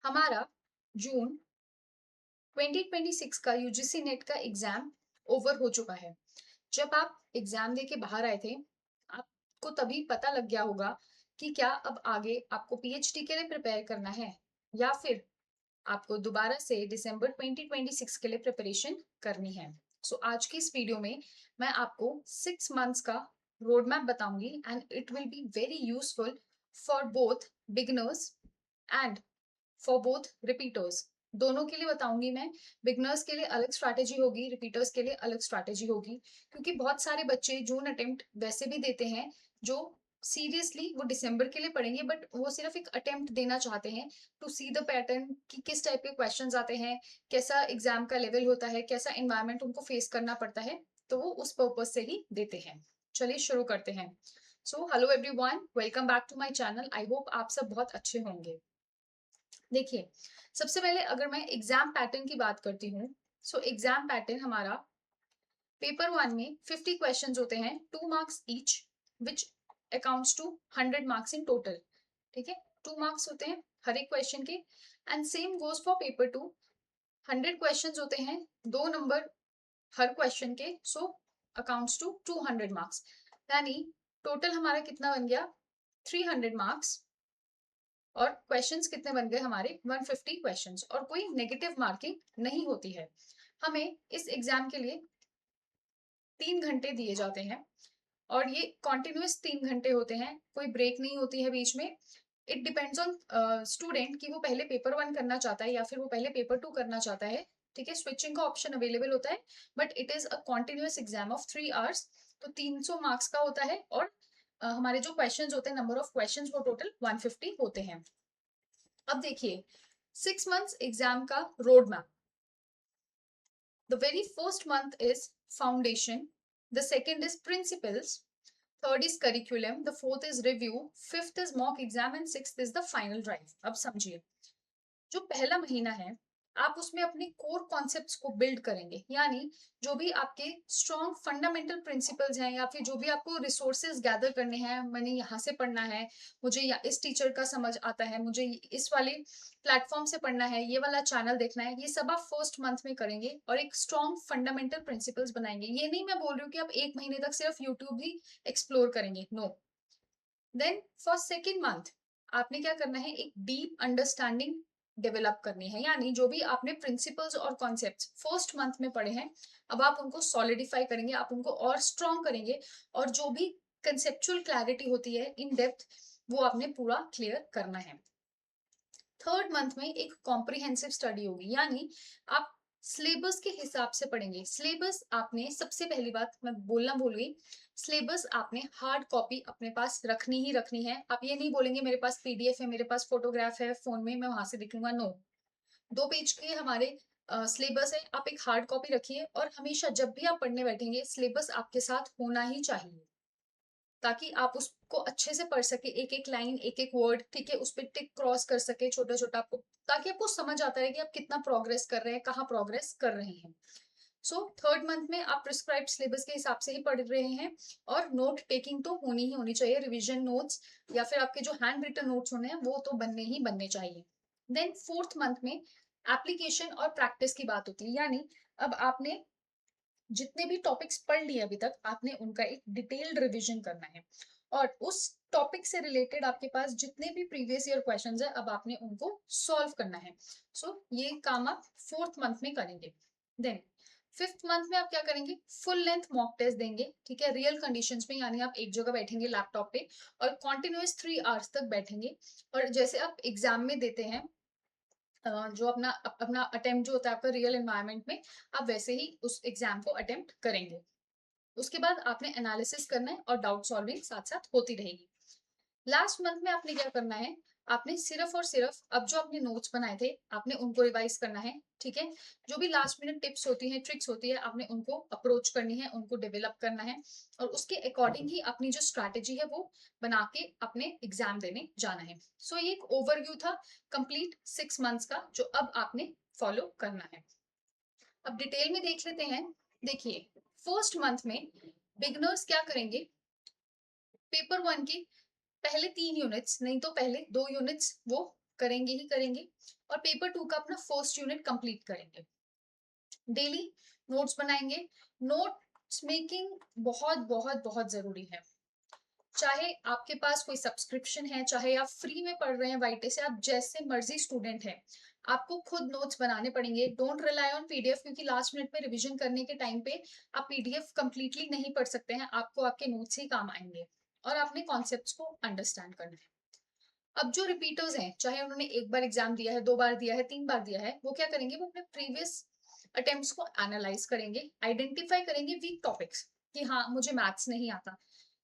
हमारा जून 2026 का UGC net का एग्जाम ओवर हो चुका है। जब आप एग्जाम दे के बाहर आए थे, आपको तभी पता लग गया होगा कि क्या अब आगे आपको पीएचडी के लिए प्रिपेयर करना है या फिर आपको दोबारा से दिसंबर 2026 के लिए प्रिपरेशन करनी है। आज की इस वीडियो में मैं आपको 6 मंथ्स का रोड मैप बताऊंगी and it will be very useful for both beginners and for both repeaters. दोनों के लिए बताऊंगी मैं। बिगनर्स के लिए अलग स्ट्रैटेजी होगी, रिपीटर्स के लिए अलग स्ट्रैटेजी होगी, क्योंकि बहुत सारे बच्चे जून अटेम्प्ट वैसे भी देते हैं जो सीरियसली वो दिसंबर के लिए पढ़ेंगे, बट वो सिर्फ एक अटेम्प्ट देना चाहते हैं टू सी द पैटर्न कि किस टाइप के क्वेश्चंस आते हैं, कैसा एग्जाम का लेवल होता है, कैसा एनवायरनमेंट उनको फेस करना पड़ता है, तो वो उस पर्पज से ही देते हैं। चलिए शुरू करते हैं। Hello everyone, welcome back to my channel. I hope आप सब बहुत अच्छे होंगे। देखिए, सबसे पहले अगर मैं एग्जाम पैटर्न की बात करती हूँ, एग्जाम पैटर्न हमारा पेपर 1 में 50 क्वेश्चंस होते हैं, 2 marks each, which accounts to 100 marks in total. ठीक है, 2 मार्क्स होते हैं हर एक क्वेश्चन के। And same goes for paper 2, 100 questions होते हैं, 2 नंबर हर क्वेश्चन के, अकाउंट्स टू 200 मार्क्स। यानी टोटल हमारा कितना बन गया, 300 मार्क्स। और क्वेश्चंस कितने बन गए हमारे, 150 क्वेश्चंस, और कोई नेगेटिव मार्किंग नहीं होती है। हमें इस एग्जाम के लिए 3 घंटे दिए जाते हैं और ये कॉन्टिन्यूस 3 घंटे होते हैं, कोई ब्रेक नहीं होती है बीच में। इट डिपेंड्स ऑन स्टूडेंट कि वो पहले पेपर 1 करना चाहता है या फिर वो पहले पेपर 2 करना चाहता है। ठीक है, स्विचिंग का ऑप्शन अवेलेबल होता है, but it is a continuous exam of 3 hours. तो 300 मार्क्स का होता है और हमारे जो क्वेश्चंस होते हैं, नंबर ऑफ क्वेश्चंस वो टोटल 150 होते हैं। अब देखिए, 6 मंथ्स एग्जाम का road map. The very first month is foundation, the second is principles, third is curriculum, the fourth is review, fifth is mock exam and sixth is the final drive. अब समझिए, जो पहला महीना है, आप उसमें अपने कोर कॉन्सेप्ट्स को बिल्ड करेंगे, यानी जो भी आपके स्ट्रॉन्ग फंडामेंटल प्रिंसिपल्स हैं या फिर जो भी आपको रिसोर्सेज गैदर करने हैं, मैंने यहाँ से पढ़ना है, मुझे या इस टीचर का समझ आता है, मुझे इस वाले प्लेटफॉर्म से पढ़ना है, ये वाला चैनल देखना है, ये सब आप फर्स्ट मंथ में करेंगे और एक स्ट्रॉन्ग फंडामेंटल प्रिंसिपल्स बनाएंगे। ये नहीं मैं बोल रही हूँ कि आप 1 महीने तक सिर्फ यूट्यूब ही एक्सप्लोर करेंगे, no. Then for second month आपने क्या करना है, एक डीप अंडरस्टैंडिंग डेवलप करनी है, यानी जो भी आपने प्रिंसिपल्स और कॉन्सेप्ट्स फर्स्ट मंथ में पढ़े हैं, अब आप उनको सॉलिडिफाई करेंगे, आप उनको और स्ट्रॉन्ग करेंगे, और जो भी कंसेप्चुअल क्लैरिटी होती है इन डेप्थ, वो आपने पूरा क्लियर करना है। थर्ड मंथ में एक कॉम्प्रिहेंसिव स्टडी होगी, यानी आप सिलेबस के हिसाब से पढ़ेंगे। सिलेबस आपने, सबसे पहली बात मैं बोलना भूल गई, सिलेबस आपने हार्ड कॉपी अपने पास रखनी ही रखनी है। आप ये नहीं बोलेंगे मेरे पास पीडीएफ है, मेरे पास फोटोग्राफ है फोन में, मैं वहां से देख लूंगा, नो। 2 पेज के हमारे सिलेबस है, आप एक हार्ड कॉपी रखिए और हमेशा जब भी आप पढ़ने बैठेंगे, सिलेबस आपके साथ होना ही चाहिए, ताकि आप उसको अच्छे से पढ़ सके, एक एक लाइन, एक एक वर्ड, ठीक है, उस पर टिक क्रॉस कर सके छोटा छोटा आपको, ताकि आपको समझ आता है कि आप कितना प्रोग्रेस कर रहे हैं, कहाँ प्रोग्रेस कर रहे हैं। थर्ड मंथ में आप प्रिस्क्राइब्ड सिलेबस के हिसाब से ही पढ़ रहे हैं, और नोट टेकिंग तो होनी ही होनी चाहिए, रिविजन नोट्स या फिर आपके जो हैंड रिटन नोट्स होने हैं वो तो बनने ही बनने चाहिए। देन फोर्थ मंथ में एप्लीकेशन और प्रैक्टिस की बात होती है, यानी अब आपने जितने भी टॉपिक्स पढ़ लिए अभी तक, आपने उनका एक डिटेल्ड रिवीजन करना है, और उस टॉपिक से रिलेटेड आपके पास जितने भी प्रीवियस ईयर क्वेश्चंस है, अब आपने उनको सॉल्व करना है। ये काम आप फोर्थ मंथ में करेंगे। देन फिफ्थ मंथ में आप क्या करेंगे, फुल लेंथ मॉक टेस्ट देंगे, ठीक है, रियल कंडीशंस में, यानी आप एक जगह बैठेंगे लैपटॉप पे और कॉन्टिन्यूस 3 आवर्स तक बैठेंगे, और जैसे आप एग्जाम में देते हैं, जो अपना अपना अटेम्प्ट जो होता है आपका रियल एनवायरनमेंट में, आप वैसे ही उस एग्जाम को अटेम्प्ट करेंगे। उसके बाद आपने एनालिसिस करना है और डाउट सॉल्विंग साथ साथ होती रहेगी। लास्ट मंथ में आपने क्या करना है, आपने सिर्फ और सिर्फ अब जो आपने नोट्स बनाए थे, आपने उनको रिवाइज करना है, ठीक है। जो भी लास्ट मिनट टिप्स होती है, ट्रिक्स होती है, आपने उनको अप्रोच करनी है, उनको डेवलप करना है, और उसके अकॉर्डिंग ही अपनी जो स्ट्रैटेजी है वो बना के अपने एग्जाम देने जाना है। ये एक ओवरव्यू था कंप्लीट 6 मंथ्स का, जो अब आपने फॉलो करना है। अब डिटेल में देख लेते हैं। देखिए, फर्स्ट मंथ में बिगनर्स क्या करेंगे, पेपर 1 की पहले 3 यूनिट्स नहीं तो पहले 2 यूनिट्स वो करेंगे ही करेंगे और पेपर 2 का अपना फर्स्ट यूनिट कंप्लीट करेंगे। डेली नोट्स बनाएंगे। नोट्स मेकिंग बहुत बहुत बहुत जरूरी है। चाहे आपके पास कोई सब्सक्रिप्शन है, चाहे आप फ्री में पढ़ रहे हैं वाईटे से, आप जैसे मर्जी स्टूडेंट हैं, आपको खुद नोट्स बनाने पड़ेंगे। डोंट रिलाई ऑन पीडीएफ, क्योंकि लास्ट मिनट में रिवीजन करने के टाइम पे आप पीडीएफ कंप्लीटली नहीं पढ़ सकते हैं, आपको आपके नोट्स ही काम आएंगे और आपने कॉन्सेप्ट्स को अंडरस्टैंड करना है। अब जो रिपीटर्स हैं, चाहे उन्होंने एक बार एग्जाम दिया है, 2 बार दिया है, 3 बार दिया है, वो क्या करेंगे, वो अपने प्रीवियस अटेम्प्ट्स को एनालाइज करेंगे, आइडेंटिफाई करेंगे वीक टॉपिक्स कि हाँ मुझे मैथ्स नहीं आता,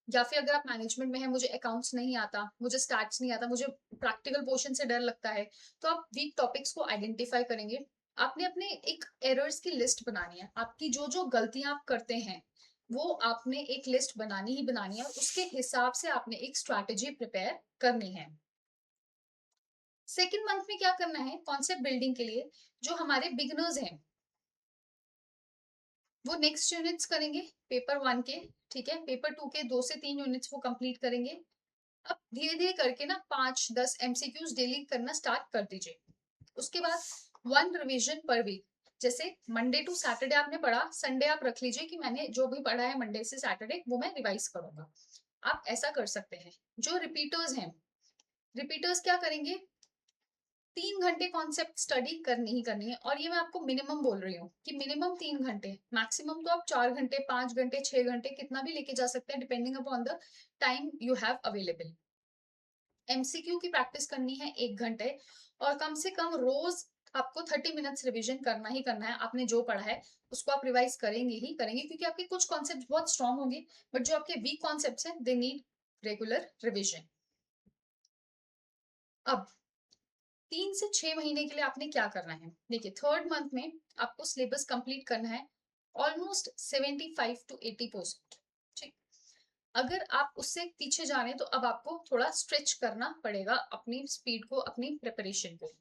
या फिर अगर आप मैनेजमेंट में हैं, मुझे अकाउंट्स नहीं आता, मुझे स्टैट्स नहीं आता, मुझे प्रैक्टिकल पोर्शन से डर लगता है, तो आप वीक टॉपिक्स को आइडेंटिफाई करेंगे। आपने अपने एक एरर्स की लिस्ट बनानी है, आपकी जो जो गलतियां आप करते हैं वो आपने एक लिस्ट बनानी ही बनानी है और उसके हिसाब से आपने एक स्ट्रैटेजी प्रिपेयर करनी है। सेकेंड मंथ में क्या करना है, कॉन्सेप्ट बिल्डिंग के लिए जो हमारे बिगिनर्स हैं वो नेक्स्ट यूनिट्स करेंगे पेपर 1 के, ठीक है, पेपर 2 के 2 से 3 यूनिट्स वो कंप्लीट करेंगे। अब धीरे धीरे करके ना 5-10 एमसीक्यूज डेली करना स्टार्ट कर दीजिए। उसके बाद 1 रिवीजन पर वीक, जैसे मंडे टू सैटरडे आपने पढ़ा, संडे आप रख लीजिए कि मैंने जो भी पढ़ा है मंडे से सैटरडे वो मैं रिवाइज करूंगा। आप ऐसा कर सकते हैं। जो रिपीटर्स हैं, रिपीटर्स क्या करेंगे, 3 घंटे कॉन्सेप्ट स्टडी करनी ही करनी है, और ये मैं आपको मिनिमम बोल रही हूँ कि मिनिमम 3 घंटे, मैक्सिमम तो आप 4 घंटे, 5 घंटे, 6 घंटे कितना भी लेके जा सकते हैं depending upon the time you have available. MCQ की प्रैक्टिस करनी है 1 घंटे, और कम से कम रोज आपको 30 मिनट्स रिवीजन करना ही करना है। आपने जो पढ़ा है उसको आप रिवाइज करेंगे ही करेंगे, क्योंकि आपके कुछ कॉन्सेप्ट बहुत स्ट्रांग होंगे, बट जो आपके वीक कॉन्सेप्ट हैं दे नीड रेगुलर रिविजन। अब 3 से 6 महीने के लिए आपने क्या करना है, देखिए थर्ड मंथ में आपको सिलेबस कंप्लीट करना है ऑलमोस्ट 75 to 80%। ठीक, अगर आप उससे पीछे जा रहे हैं तो अब आपको थोड़ा स्ट्रेच करना पड़ेगा अपनी स्पीड को, अपनी प्रिपरेशन को,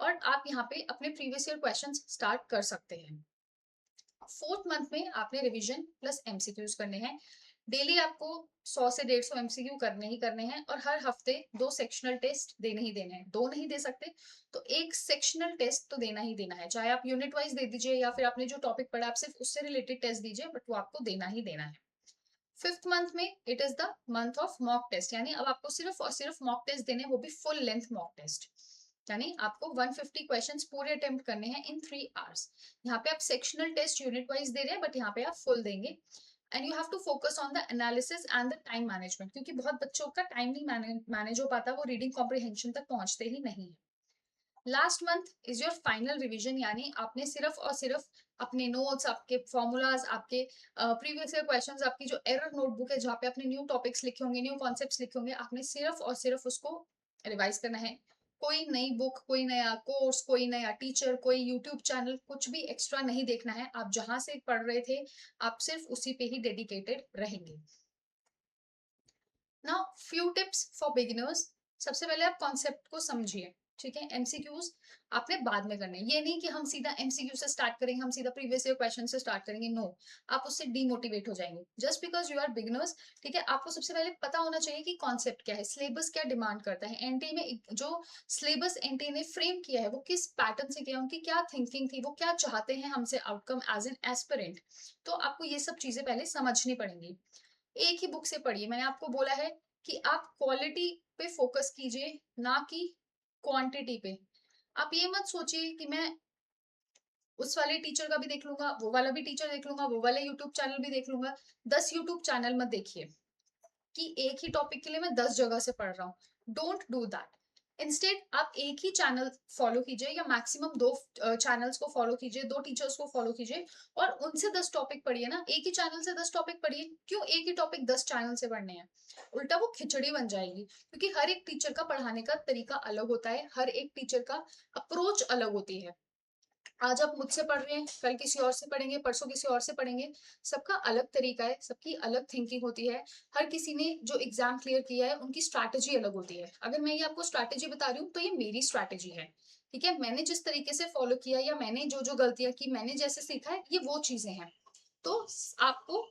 और आप यहाँ पे अपने प्रीवियस ईयर क्वेश्चंस स्टार्ट कर सकते हैं। फोर्थ मंथ में आपने रिवीजन प्लस एमसीक्यूज करने हैं। डेली आपको 100 से 150 एमसीक्यू करने ही करने हैं, और हर हफ्ते 2 सेक्शनल टेस्ट देने ही देने हैं। 2 नहीं दे सकते तो एक सेक्शनल टेस्ट तो देना ही देना है, चाहे आप यूनिट वाइज दे दीजिए या फिर आपने जो टॉपिक पढ़ा आप सिर्फ उससे रिलेटेड टेस्ट दीजिए, बट वो आपको देना ही देना है। फिफ्थ मंथ में it is the month of mock test, यानी अब आपको सिर्फ और सिर्फ मॉक टेस्ट देने, वो भी फुल लेंथ मॉक टेस्ट, यानी आपको 150 क्वेश्चंस पूरे अटेम्प्ट करने हैं इन 3 आवर्स। यहाँ पे आप सेक्शनल टेस्ट यूनिट वाइज दे रहे हैं, बट यहाँ पे आप फुल देंगे। And you have to focus on the analysis and the time management, क्योंकि बहुत बच्चों का टाइम नहीं मैनेज हो पाता, वो रीडिंग कॉम्प्रिहेंशन तक पहुंचते ही नहीं है। Last month is your final revision, यानी आपने सिर्फ और सिर्फ अपने नोट्स, आपके फॉर्मूलाज, आपके प्रीवियस ईयर क्वेश्चंस, आपकी जो एरर नोटबुक है जहाँ पे आपने न्यू टॉपिक्स लिखे होंगे, न्यू कॉन्सेप्ट्स लिखे होंगे, आपने सिर्फ और सिर्फ उसको रिवाइज करना है। कोई नई बुक, कोई नया कोर्स, कोई नया टीचर, कोई यूट्यूब चैनल, कुछ भी एक्स्ट्रा नहीं देखना है। आप जहां से पढ़ रहे थे आप सिर्फ उसी पे ही डेडिकेटेड रहेंगे। Now few tips for beginners. सबसे पहले आप कॉन्सेप्ट को समझिए, ठीक है। एमसीक्यूज आपने बाद में करने, ये नहीं कि हम सीधा एमसीक्यू से स्टार्ट करेंगे, हम सीधा प्रीवियस ईयर क्वेश्चन से स्टार्ट करेंगे, नो, आप उससे डीमोटिवेट हो जाएंगे just because you are beginners. ठीक है, आपको सबसे पहले पता होना चाहिए कि कॉन्सेप्ट क्या है, सिलेबस क्या डिमांड करता है, एनटीए में जो सिलेबस एनटीए ने फ्रेम किया है वो किस पैटर्न से किया, उनकी क्या थिंकिंग थी, वो क्या चाहते हैं हमसे आउटकम एज एन एस्पिरेंट। तो आपको ये सब चीजें पहले समझनी पड़ेंगी। एक ही बुक से पढ़िए, मैंने आपको बोला है कि आप क्वालिटी पे फोकस कीजिए, ना कि क्वांटिटी पे। आप ये मत सोचिए कि मैं उस वाले टीचर का भी देख लूंगा, वो वाला भी टीचर देख लूंगा, वो वाले यूट्यूब चैनल भी देख लूंगा। 10 यूट्यूब चैनल मत देखिए कि एक ही टॉपिक के लिए मैं 10 जगह से पढ़ रहा हूँ। Don't do that. इंस्टेड आप एक ही चैनल फॉलो कीजिए, या मैक्सिमम 2 चैनल्स को फॉलो कीजिए, 2 टीचर्स को फॉलो कीजिए, और उनसे 10 टॉपिक पढ़िए ना। एक ही चैनल से 10 टॉपिक पढ़िए, क्यों एक ही टॉपिक 10 चैनल से पढ़ने हैं, उल्टा वो खिचड़ी बन जाएगी। क्योंकि हर एक टीचर का पढ़ाने का तरीका अलग होता है, हर एक टीचर का अप्रोच अलग होती है। आज आप मुझसे पढ़ रहे हैं, कल किसी और से पढ़ेंगे, परसों किसी और से पढ़ेंगे। सबका अलग तरीका है, सबकी अलग थिंकिंग होती है। हर किसी ने जो एग्जाम क्लियर किया है उनकी स्ट्रैटेजी अलग होती है। अगर मैं ये आपको स्ट्रैटेजी बता रही हूँ तो ये मेरी स्ट्रैटेजी है, ठीक है। मैंने जिस तरीके से फॉलो किया या मैंने जो जो गलतियां की, मैंने जैसे सीखा है, ये वो चीजें हैं। तो आपको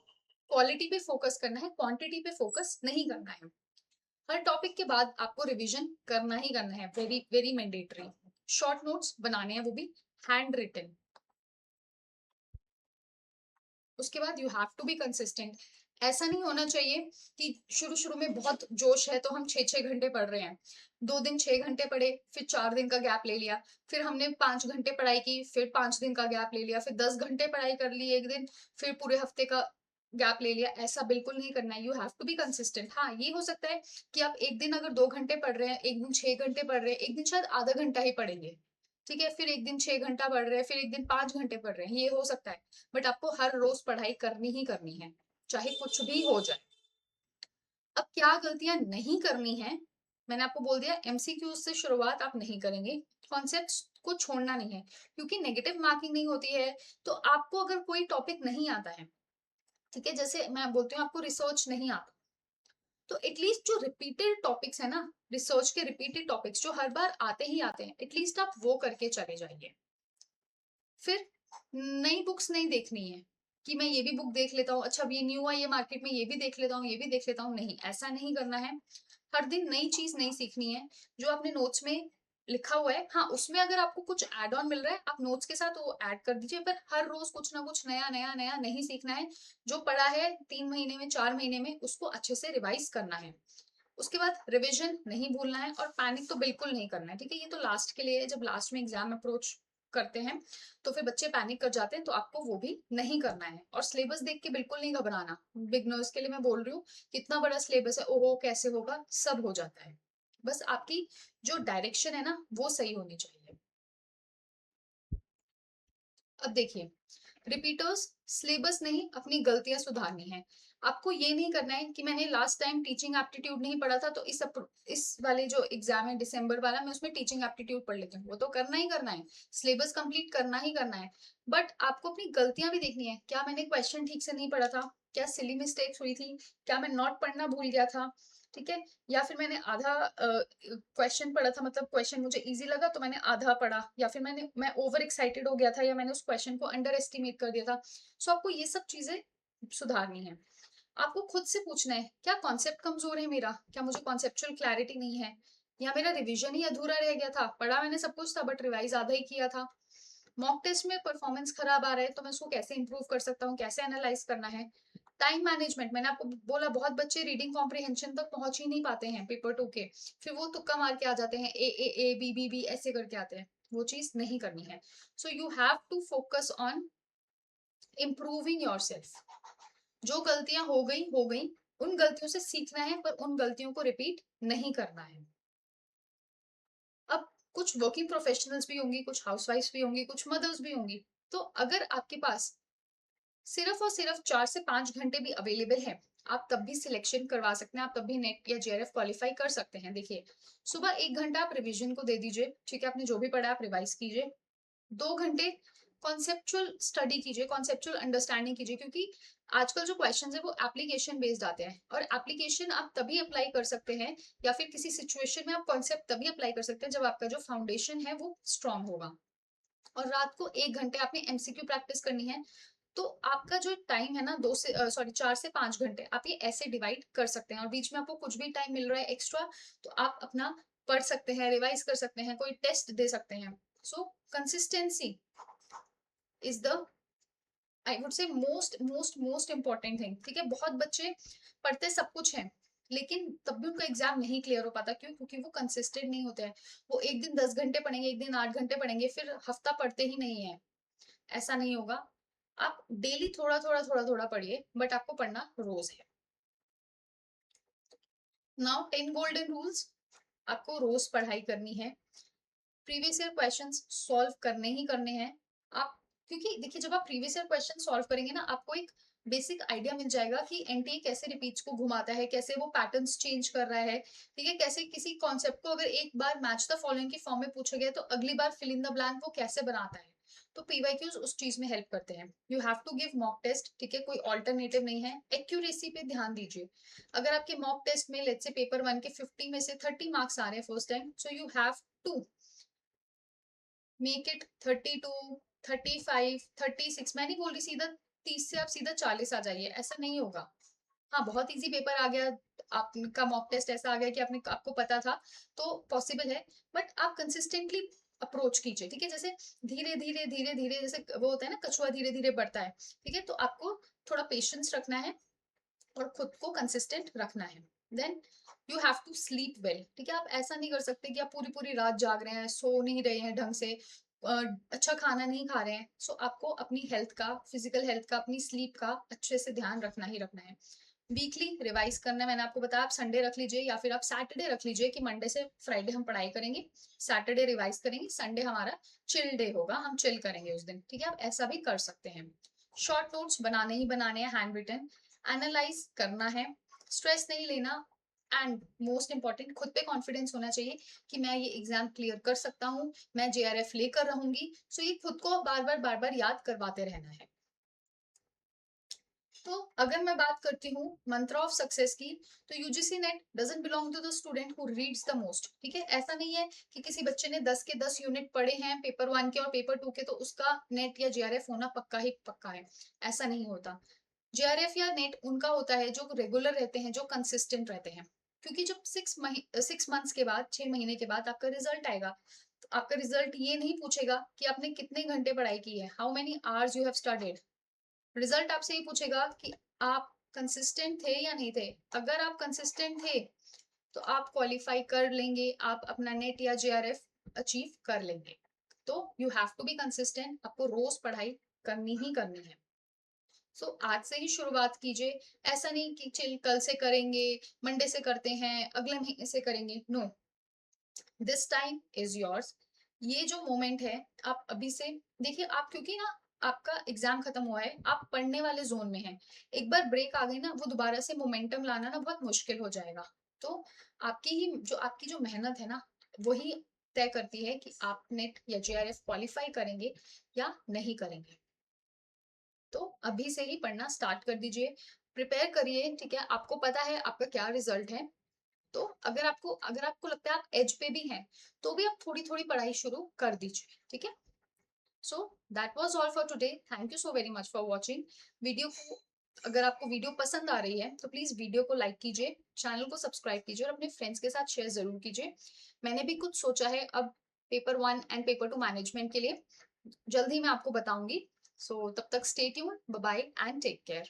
क्वालिटी पे फोकस करना है, क्वांटिटी पे फोकस नहीं करना है। हर टॉपिक के बाद आपको रिवीजन करना ही करना है, very very mandatory. Short notes बनाने हैं, वो भी हैंड रिटन। उसके बाद you have to be consistent. ऐसा नहीं होना चाहिए कि शुरू शुरू में बहुत जोश है तो हम 6-6 घंटे पढ़ रहे हैं, 2 दिन 6 घंटे पढ़े, फिर 4 दिन का गैप ले लिया, फिर हमने 5 घंटे पढ़ाई की, फिर 5 दिन का गैप ले लिया, फिर 10 घंटे पढ़ाई कर ली एक दिन, फिर पूरे हफ्ते का गैप ले लिया। ऐसा बिल्कुल नहीं करना है, you have to be consistent. हाँ, ये हो सकता है कि आप एक दिन अगर 2 घंटे पढ़ रहे हैं, एक दिन 6 घंटे पढ़ रहे हैं, एक दिन शायद आधा घंटा ही पढ़ेंगे, ठीक है, फिर एक दिन 6 घंटा पढ़ रहे हैं, फिर एक दिन 5 घंटे पढ़ रहे हैं, ये हो सकता है। बट आपको हर रोज पढ़ाई करनी ही करनी है, चाहे कुछ भी हो जाए। अब क्या गलतियां नहीं करनी है, मैंने आपको बोल दिया, एमसीक्यूज से शुरुआत आप नहीं करेंगे, कॉन्सेप्ट्स को छोड़ना नहीं है, क्योंकि नेगेटिव मार्किंग नहीं होती है। तो आपको अगर कोई टॉपिक नहीं आता है, ठीक है, जैसे मैं बोलती हूँ आपको रिसर्च नहीं आता, तो एटलीस्ट जो रिपीटेड टॉपिक्स है ना, रिसर्च के रिपीटेड टॉपिक्स जो हर बार आते ही आते हैं, एटलीस्ट आप वो करके चले जाइए। फिर नई बुक्स नहीं देखनी है कि मैं ये भी बुक देख लेता हूँ, अच्छा अब ये न्यू आई है मार्केट में, ये भी देख लेता हूँ, ये भी देख लेता हूँ, नहीं, ऐसा नहीं करना है। हर दिन नई चीज नहीं सीखनी है। जो आपने नोट्स में लिखा हुआ है, हाँ, उसमें अगर आपको कुछ एड ऑन मिल रहा है, आप नोट्स के साथ वो ऐड कर दीजिए, पर हर रोज कुछ ना कुछ नया नया नया नहीं सीखना है। जो पढ़ा है 3 महीने में, 4 महीने में, उसको अच्छे से रिवाइज करना है। उसके बाद रिवीजन नहीं भूलना है, और पैनिक तो बिल्कुल नहीं करना है, ठीक है, ये तो लास्ट के लिए है, जब लास्ट में एग्जाम अप्रोच करते हैं तो फिर बच्चे पैनिक कर जाते हैं, तो आपको वो भी नहीं करना है। और सिलेबस देख के बिल्कुल नहीं घबराना, बिगनर्स के लिए मैं बोल रही हूँ, कितना बड़ा सिलेबस है, ओहो कैसे होगा, सब हो जाता है। बस आपकी जो डायरेक्शन है ना, वो सही होनी चाहिए। अब देखिए, रिपीटर्स, सिलेबस नहीं, अपनी गलतियां सुधारनी है। आपको ये नहीं करना है कि मैंने लास्ट टाइम टीचिंग एप्टीट्यूड नहीं पढ़ा था, तो इस वाले जो एग्जाम है दिसंबर वाला, मैं उसमें टीचिंग एप्टीट्यूड पढ़ लेती हूँ। वो तो करना ही करना है, सिलेबस कंप्लीट करना ही करना है। बट आपको अपनी गलतियां भी देखनी है, क्या मैंने क्वेश्चन ठीक से नहीं पढ़ा था, क्या सिली मिस्टेक्स हुई थी, क्या मैं नोट पढ़ना भूल गया था, ठीक है, या फिर मैंने आधा क्वेश्चन पढ़ा था, मतलब क्वेश्चन मुझे इजी लगा तो मैंने आधा पढ़ा, या फिर मैं ओवर एक्साइटेड हो गया था, या मैंने उस क्वेश्चन को अंडर एस्टिमेट कर दिया था। सो आपको ये सब चीजें सुधारनी है। आपको खुद से पूछना है, क्या कॉन्सेप्ट कमजोर है मेरा, क्या मुझे कॉन्सेप्चुअल क्लैरिटी नहीं है, या मेरा रिवीजन ही अधूरा रह गया था, पढ़ा मैंने सब कुछ था बट रिवाइज आधा ही किया था। मॉक टेस्ट में परफॉर्मेंस खराब आ रहा है, तो मैं उसको कैसे इंप्रूव कर सकता हूँ, कैसे एनालाइज करना है। टाइम मैनेजमेंट, मैंने आपको बोला, बहुत बच्चे रीडिंग कॉम्प्रिहेंशन तक पहुंच ही नहीं पाते हैं पेपर 2 के, फिर वो तुक्का मार के आ जाते हैं, ए बी बी बी ऐसे करके आते हैं। वो चीज नहीं करनी है। So you have to focus on improving yourself. जो गलतियां हो गई, उन गलतियों से सीखना है, पर उन गलतियों को रिपीट नहीं करना है। अब कुछ वर्किंग प्रोफेशनल्स भी होंगी, कुछ हाउसवाइफ्स भी होंगी, कुछ मदर्स भी होंगी, तो अगर आपके पास सिर्फ और सिर्फ 4 से 5 घंटे भी अवेलेबल है, आप तब भी सिलेक्शन करवा सकते हैं, आप तब भी नेट या जेआरएफ क्वालिफाई कर सकते हैं। देखिए, सुबह 1 घंटा आप रिवीजन को दे दीजिए, ठीक है, आपने जो भी पढ़ा आप रिवाइज कीजिए। 2 घंटे कॉन्सेप्चुअल स्टडी कीजिए, कॉन्सेप्चुअल अंडरस्टैंडिंग कीजिए, क्योंकि आजकल जो क्वेश्चंस है वो एप्लीकेशन बेस्ड आते हैं, और एप्लीकेशन आप तभी अप्लाई कर सकते हैं, या फिर किसी सिचुएशन में आप कॉन्सेप्ट तभी अप्लाई कर सकते हैं जब आपका जो फाउंडेशन है वो स्ट्रांग होगा। और रात को 1 घंटे आपने एमसीक्यू प्रैक्टिस करनी है। तो आपका जो टाइम है ना, 4 से 5 घंटे आप ये ऐसे डिवाइड कर सकते हैं, और बीच में आपको कुछ भी टाइम मिल रहा है एक्स्ट्रा, तो आप अपना पढ़ सकते हैं, रिवाइज कर सकते हैं, कोई टेस्ट दे सकते हैं। सो consistency is the, I would say, most most most important thing, ठीक है। बहुत बच्चे पढ़ते सब कुछ है, लेकिन तब भी उनका एग्जाम नहीं क्लियर हो पाता, क्यों? क्योंकि वो कंसिस्टेंट नहीं होते हैं। वो एक दिन 10 घंटे पढ़ेंगे, एक दिन 8 घंटे पढ़ेंगे, फिर हफ्ता पढ़ते ही नहीं है। ऐसा नहीं होगा। आप डेली थोड़ा थोड़ा थोड़ा थोड़ा पढ़िए, बट आपको पढ़ना रोज है। Now 10 golden rules. आपको रोज पढ़ाई करनी है, प्रीवियस ईयर क्वेश्चंस सॉल्व करने ही करने हैं। आप, क्योंकि देखिए, जब आप प्रीवियस ईयर क्वेश्चन सॉल्व करेंगे ना, आपको एक बेसिक आइडिया मिल जाएगा कि एनटीए कैसे रिपीट्स को घुमाता है, कैसे वो पैटर्न्स चेंज कर रहा है, ठीक है, कैसे किसी कॉन्सेप्ट को अगर एक बार मैच द फॉलोइंग की फॉर्म में पूछा गया, तो अगली बार फिल इन द ब्लैंक वो कैसे बनाता है। तो पीवाईक्यूज उस चीज में हेल्प करते हैं। You have to give mock test, ठीक है, कोई ऑल्टरनेटिव नहीं है। एक्यूरेसी पे ध्यान दीजिए। अगर आपके मॉक टेस्ट में लेट्स से पेपर 1 के 50 में से 30 मार्क्स आ रहे हैं first time, so you have to make it 32, 35, 36। मैं नहीं बोल रही सीधा 30 से आप सीधा 40 आ जाइए, ऐसा नहीं होगा। हाँ, बहुत ईज़ी पेपर आ गया, आपका मॉक टेस्ट ऐसा आ गया कि आपको पता था, तो पॉसिबल है। बट आप कंसिस्टेंटली अप्रोच कीजिए, ठीक है? जैसे धीरे-धीरे, धीरे-धीरे, जैसे वो होता है ना, कछुआ धीरे-धीरे बढ़ता है, ठीक है? तो आपको थोड़ा पेशेंस रखना है और खुद को कंसिस्टेंट रखना है। Then you have to sleep well, ठीक है? आप ऐसा नहीं कर सकते कि आप पूरी-पूरी रात जाग रहे हैं, सो नहीं रहे हैं ढंग से, अ, अच्छा खाना नहीं खा रहे हैं। सो आपको अपनी हेल्थ का, फिजिकल हेल्थ का, अपनी स्लीप का अच्छे से ध्यान रखना ही रखना है। वीकली रिवाइज करना है, मैंने आपको बताया, आप संडे रख लीजिए या फिर आप सैटरडे रख लीजिए कि मंडे से फ्राइडे हम पढ़ाई करेंगे, सैटरडे रिवाइज करेंगे, संडे हमारा चिल डे होगा, हम चिल करेंगे उस दिन, ठीक है? आप ऐसा भी कर सकते हैं। शॉर्ट नोट्स बनाने ही बनाने हैं, हैंड रिटन, एनालाइज करना है, स्ट्रेस नहीं लेना, एंड मोस्ट इंपॉर्टेंट खुद पे कॉन्फिडेंस होना चाहिए कि मैं ये एग्जाम क्लियर कर सकता हूँ, मैं जेआरएफ लेकर रहूंगी। सो ये खुद को बार बार याद करवाते रहना है। तो अगर मैं बात करती हूँ मंत्र ऑफ सक्सेस की, तो UGC NET doesn't belong to the student who reads the most, ठीक है? ऐसा नहीं है कि किसी बच्चे ने 10 के 10 यूनिट पढ़े हैं पेपर 1 के और पेपर 2 के, तो उसका नेट या जेआरएफ होना पक्का ही पक्का है। ऐसा नहीं होता। जेआरएफ या नेट उनका होता है जो रेगुलर रहते हैं, जो कंसिस्टेंट रहते हैं। क्योंकि जब 6 मंथ्स के बाद, 6 महीने के बाद आपका रिजल्ट आएगा, तो आपका रिजल्ट ये नहीं पूछेगा कि आपने कितने घंटे पढ़ाई की है, how many hours you have studied. Result आपसे ये पूछेगा कि आप कंसिस्टेंट थे या नहीं थे। अगर आप कंसिस्टेंट थे तो आप क्वालिफाई कर लेंगे, आप अपना नेट या जेआरएफ अचीव कर लेंगे। तो you have to be consistent, आपको रोज पढ़ाई करनी ही करनी है। आज से ही शुरुआत कीजिए। ऐसा नहीं कि चिल कल से करेंगे, मंडे से करते हैं, अगले महीने से करेंगे। No, this time is yours. ये जो मोमेंट है, आप अभी से देखिए। आप क्योंकि ना आपका एग्जाम खत्म हुआ है, आप पढ़ने वाले जोन में हैं। एक बार ब्रेक आ गई ना, वो दोबारा से मोमेंटम लाना ना बहुत मुश्किल हो जाएगा। तो आपकी जो मेहनत है ना, वही तय करती है कि आप नेट या जेआरएफ क्वालिफाई करेंगे या नहीं करेंगे। तो अभी से ही पढ़ना स्टार्ट कर दीजिए, प्रिपेयर करिए, ठीक है? आपको पता है आपका क्या रिजल्ट है। तो अगर आपको लगता है आप एज पे भी हैं, तो भी आप थोड़ी थोड़ी पढ़ाई शुरू कर दीजिए, ठीक है? So that was all for today. Thank you so very much for watching video को। अगर आपको वीडियो पसंद आ रही है तो प्लीज वीडियो को लाइक कीजिए, चैनल को सब्सक्राइब कीजिए और अपने फ्रेंड्स के साथ शेयर जरूर कीजिए। मैंने भी कुछ सोचा है अब पेपर 1 एंड पेपर 2 मैनेजमेंट के लिए, जल्द ही मैं आपको बताऊंगी। सो तब तक stay tuned, bye bye and take care.